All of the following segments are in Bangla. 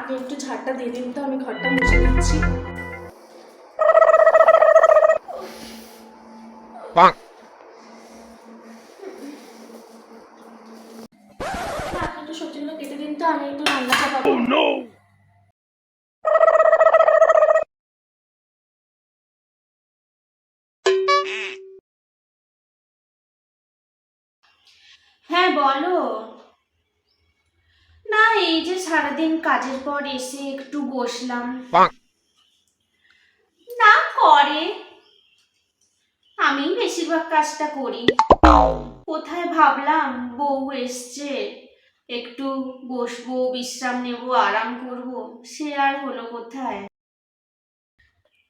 আপনি একটু ঝাড়টা দিয়ে দিন তো, আমি ঘরটা মুছে দিচ্ছি। আপনি একটু সবজিগুলো কেটে দিন তো, আমি একটু রান্না চাপাবো। হ্যাঁ বলো। না, এই যে সারাদিন কাজের পর এসে একটু বসলাম। না করে, আমি বেশিরভাগ কাজটা করি। কোথায় ভাবলাম বউ এসছে, একটু বসবো, বিশ্রাম নেব, আরাম করব, সে আর হলো কোথায়।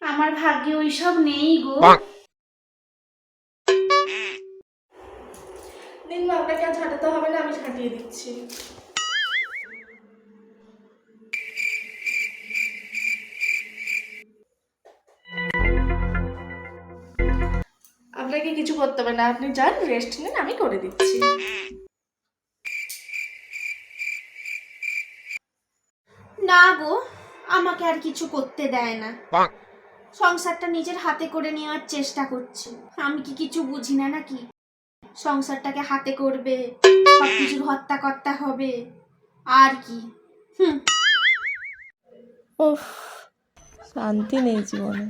আমার ভাগ্যে ওইসব নেই গো। দিন মা, আপনাকে আর ঝাঁটাতে হবে না, আমি ঝাঁটিয়ে দিচ্ছি। আপনাকে কিছু করতে হবে না, আপনি যান, রেস্ট নিন, আমি করে দিচ্ছি। না গো, আমাকে আর কিছু করতে দেয় না। সংসারটা নিজের হাতে করে নেওয়ার চেষ্টা করছি। আমি কি কিছু বুঝি না নাকি? সংসারটাকে হাতে করবে, সবকিছুর হর্তাকর্তা হবে, আর কি। হুম। উফ, শান্তি নেই জীবনে।